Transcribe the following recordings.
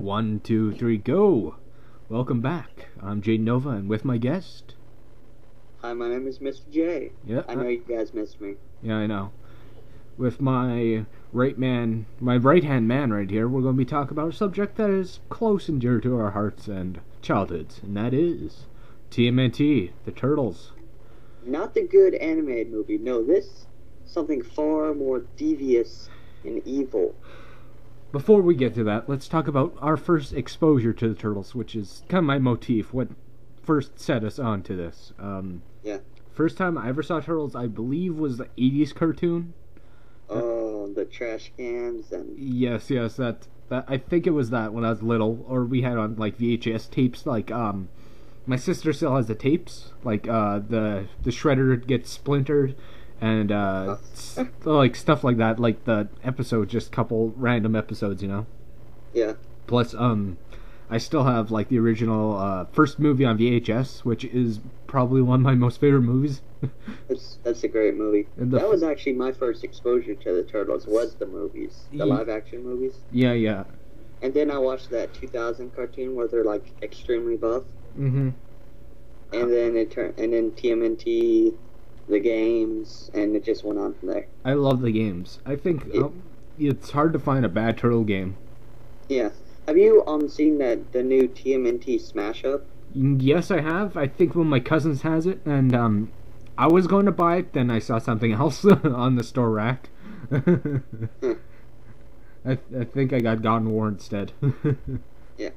One, two, three, go! Welcome back. I'm Jade Nova, and with my guest. Hi, my name is Mr. J. Yeah, I know you guys missed me. Yeah, I know. With my right-hand man right here, we're going to be talking about a subject that is close and dear to our hearts and childhoods, and that is TMNT, the Turtles. Not the good animated movie. No, this something far more devious and evil. Before we get to that, let's talk about our first exposure to the Turtles, which is kind of my motif, what first set us on to this. Yeah. First time I ever saw Turtles, I believe, was the 80s cartoon. Oh, the trash cans and... Yes, that I think it was that when I was little, or we had on, like, VHS tapes, like, my sister still has the tapes, like, the shredder gets splintered, and, like, stuff like that, like, the episode, just couple random episodes, you know? Yeah. Plus, I still have, like, the original, first movie on VHS, which is probably one of my most favorite movies. That's a great movie. That was actually my first exposure to the Turtles, was the movies. The live-action movies. Yeah. And then I watched that 2000 cartoon where they're, like, extremely buff. Mm-hmm. And then and then TMNT, the games, and it just went on from there. I love the games. I think it's hard to find a bad Turtle game. Yeah. Have you seen the new TMNT Smash Up? Yes, I have. I think one of my cousins has it, and I was going to buy it, then I saw something else on the store rack. I think I got God of War instead. Yeah.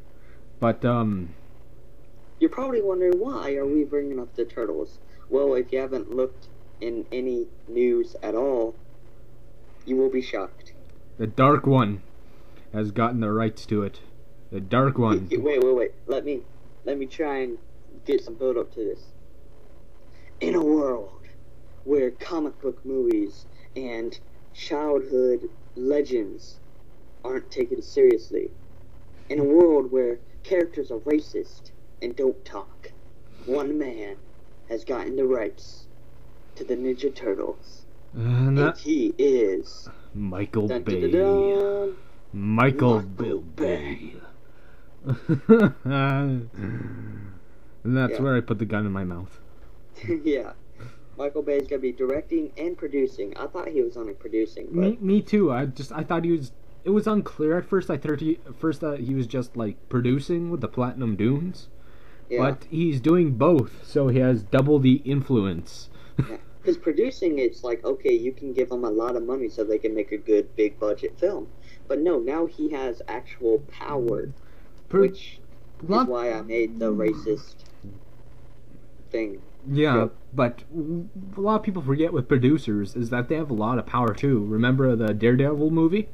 But you're probably wondering, why are we bringing up the Turtles? Well, if you haven't looked in any news at all, you will be shocked. The Dark One has gotten the rights to it. The Dark One. Wait. Let me try and get some build up to this. In a world where comic book movies and childhood legends aren't taken seriously, in a world where characters are racist and don't talk, one man has gotten the rights to the Ninja Turtles. And he is... Michael Dun, Bay. dun, dun, dun. Michael Bay. And that's where I put the gun in my mouth. Yeah. Michael Bay's gonna be directing and producing. I thought he was only producing, but... Me too. I thought he was... It was unclear at first. I thought he was just, like, producing with the Platinum Dunes. Yeah. But he's doing both, so he has double the influence. Yeah. Because producing, it's like, okay, you can give them a lot of money so they can make a good, big-budget film. But no, now he has actual power, which is why I made the racist thing. Yeah, but a lot of people forget with producers is that they have a lot of power, too. Remember the Daredevil movie?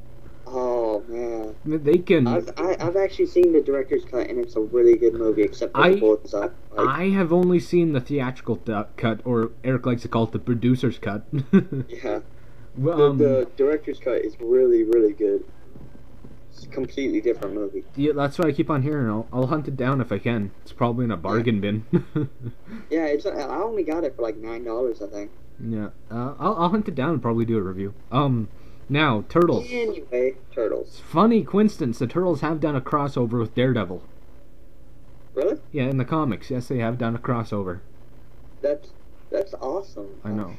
Oh, man. They can... I've actually seen the director's cut, and it's a really good movie, except for the bullets up. I have only seen the theatrical cut, or Eric likes to call it the producer's cut. Yeah. Well, the director's cut is really, really good. It's a completely different movie. Yeah, that's what I keep on hearing. I'll hunt it down if I can. It's probably in a bargain bin. Yeah, I only got it for like $9, I think. Yeah, I'll hunt it down and probably do a review. Now, Turtles. Anyway, Turtles. Funny coincidence, the Turtles have done a crossover with Daredevil. Really? Yeah, in the comics, yes, they have done a crossover. That's awesome. I know.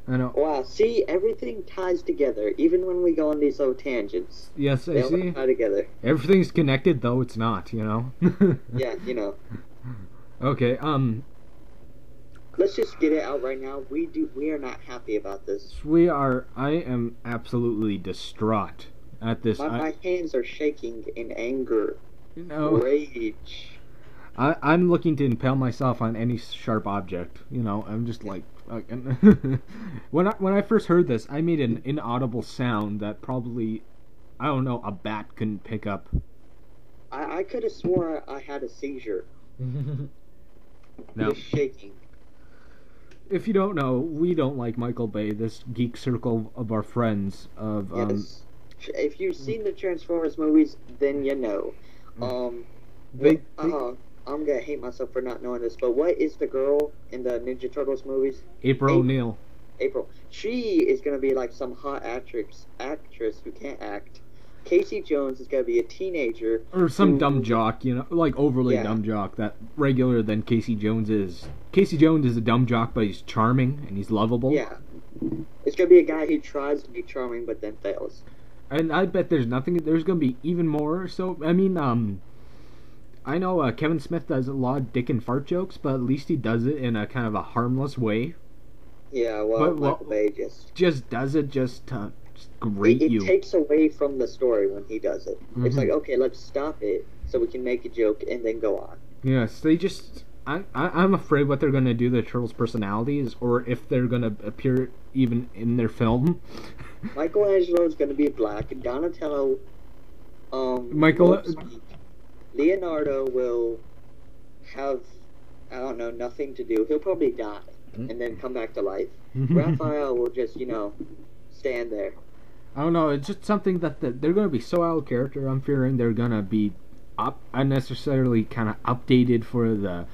I know. Wow, see, everything ties together, even when we go on these little tangents. Yes, I see. They all tie together. Everything's connected, though it's not, you know? Yeah, you know. Okay, let's just get it out right now. We are not happy about this. I am absolutely distraught at this. My hands are shaking in anger. You know, rage. I'm looking to impale myself on any sharp object. You know, I'm just like... when I first heard this, I made an inaudible sound that probably, I don't know, a bat couldn't pick up. I could have swore I had a seizure. No. Just shaking. If you don't know, we don't like Michael Bay, this geek circle of our friends of... Yes. If you've seen the Transformers movies, then you know. I'm gonna hate myself for not knowing this, but what is the girl in the Ninja Turtles movies? April O'Neil. April. She is gonna be like some hot actress who can't act. Casey Jones is gonna be a teenager Or some who, dumb jock, you know, like overly yeah, dumb jock that regular than Casey Jones is. Casey Jones is a dumb jock, but he's charming and he's lovable. yeah. It's gonna be a guy who tries to be charming but then fails. And I bet there's gonna be even more. So I mean, I know Kevin Smith does a lot of dick and fart jokes, but at least he does it in a kind of a harmless way. Yeah, well, But Michael Bay just does it just to grate it you. takes away from the story when he does it. It's Mhm. like, okay, let's stop it so we can make a joke and then go on. Yes, they just. I'm afraid what they're gonna do to the turtles' personalities, or if they're gonna appear even in their film. Michelangelo is going to be black, and Donatello, Michael. won't speak. Leonardo will have, I don't know, nothing to do. He'll probably die and then come back to life. Raphael will just, stand there. I don't know. It's just something that they're gonna be so out of character. I'm fearing they're gonna be unnecessarily kind of updated for the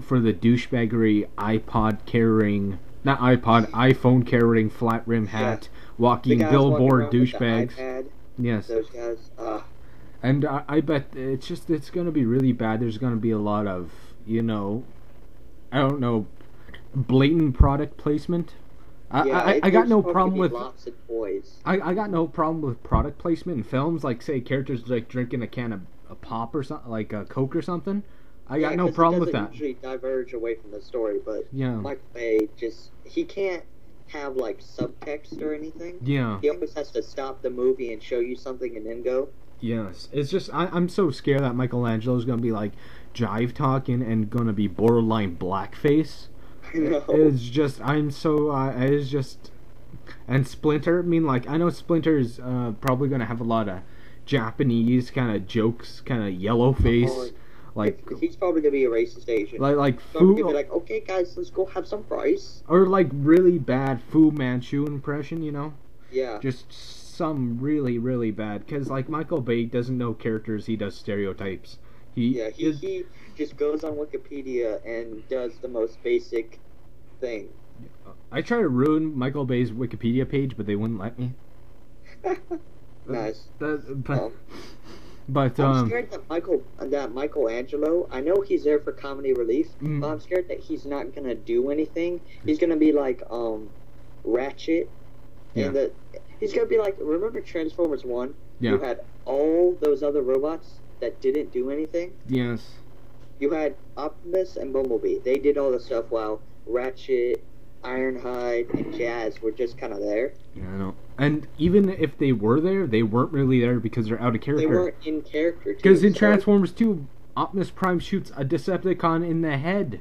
for the douchebaggery iPod carrying, not iPod, iPhone carrying flat rim hat, walking The guys billboard walking around with the douchebags. iPad, Yes. those guys. And I bet it's gonna be really bad. There's gonna be a lot of, I don't know, blatant product placement. I got no problem with lots of toys. I got no problem with product placement in films, like say characters like drinking a can of pop or something, like a Coke or something. I got no problem with that. It doesn't usually diverge away from the story, but Yeah. Michael Bay he can't have like subtext or anything. Yeah. He always has to stop the movie and show you something and then go. Yes. It's just I'm so scared that Michelangelo's gonna be like jive talking and gonna be borderline blackface. I know. It's just it's just. And Splinter, I mean, like, I know Splinter's probably gonna have a lot of Japanese kind of jokes, kind of yellow face, like He's probably gonna be a racist Asian. like He's probably Fu, gonna be like, okay guys, let's go have some fries. or like really bad Fu Manchu impression, Yeah. just some really really bad. Because like Michael Bay doesn't know characters, he does stereotypes. He just goes on Wikipedia and does the most basic thing. I try to ruin Michael Bay's Wikipedia page, but they wouldn't let me. Nice. But I'm scared that Michelangelo, I know he's there for comedy relief, but I'm scared that he's not gonna do anything. He's gonna be like Ratchet, and he's gonna be like, remember Transformers 1? Yeah. You had all those other robots that didn't do anything. Yes. You had Optimus and Bumblebee. They did all the stuff while Ratchet, Ironhide, and Jazz were just kind of there. Yeah, I know. And even if they were there, they weren't really there because they're out of character. They weren't in character, too. Because in Transformers 2, Optimus Prime shoots a Decepticon in the head.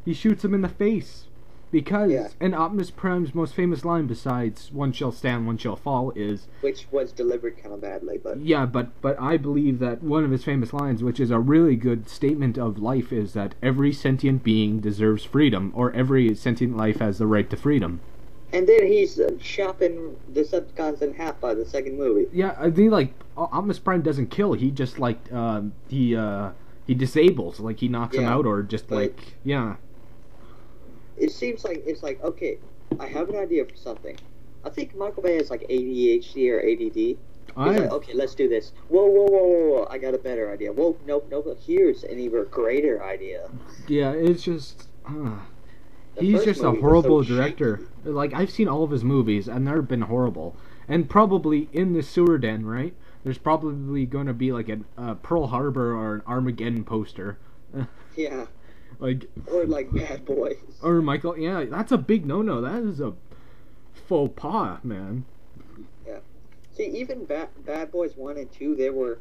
He shoots him in the face. Because, and Optimus Prime's most famous line, besides "One shall stand, one shall fall," is... Which was delivered kind of badly, but... Yeah, but I believe that one of his famous lines, which is a really good statement of life, is that every sentient being deserves freedom, or every sentient life has the right to freedom. And then he's chopping Decepticons in half by the second movie. Yeah, I think, like, Optimus Prime doesn't kill, he just, like, he disables, like, he knocks him out, or just, like, yeah. It seems like, it's like, okay, I have an idea for something. I think Michael Bay has, like, ADHD or ADD. He's like, okay, let's do this. Whoa, I got a better idea. Whoa, nope, here's an even greater idea. Yeah, it's just... he's just a horrible director. Shaky. Like, I've seen all of his movies, and they've been horrible. And probably in the sewer den, right? There's probably going to be, like, a Pearl Harbor or an Armageddon poster. Yeah. Like... Or, like, Bad Boys. Or Michael... Yeah, that's a big no-no. That is a faux pas, man. Yeah. See, even Bad Boys 1 and 2, they were...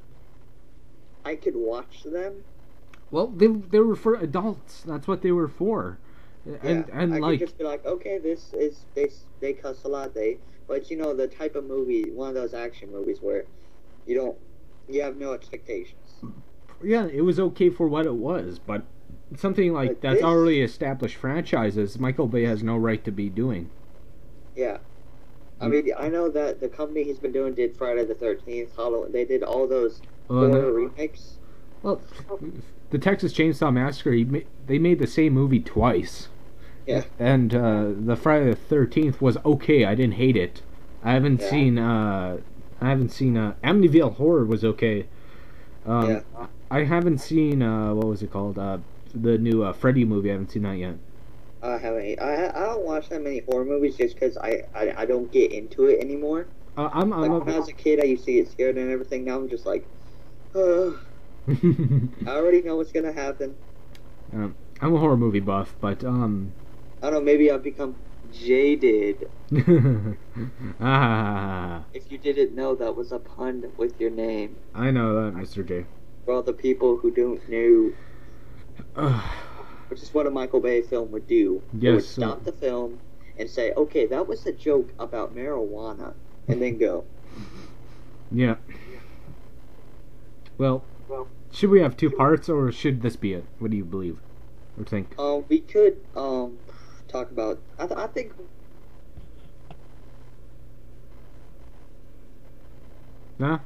I could watch them. Well, they were for adults. That's what they were for. And I like... could just be like, okay, this is... They cuss a lot, But, the type of movie, one of those action movies where you have no expectations. Yeah, it was okay for what it was, but something like that's already established franchises, Michael Bay has no right to be doing. Yeah. I mean, I know that the company he's been doing did Friday the 13th, Halloween. They did all those horror remakes. Well, the Texas Chainsaw Massacre, they made the same movie twice. Yeah. And the Friday the 13th was okay. I didn't hate it. I haven't seen I haven't seen Amityville Horror was okay. Yeah. I haven't seen what was it called? The new Freddy movie. I haven't seen that yet. I haven't. I don't watch that many horror movies just because I don't get into it anymore. I'm Like when I was a kid, I used to get scared and everything. Now I'm just like, I already know what's gonna happen. I'm a horror movie buff, but I don't know. Maybe I've become jaded. ah, If you didn't know, that was a pun with your name. I know that, Mr. J. For all the people who don't know, which is what a Michael Bay film would do. It would Yes. stop the film and say, "Okay, that was a joke about marijuana," and then go. Yeah. Well, should we have two parts, or should this be it? What do you believe or think? We could talk about. I think. Nah.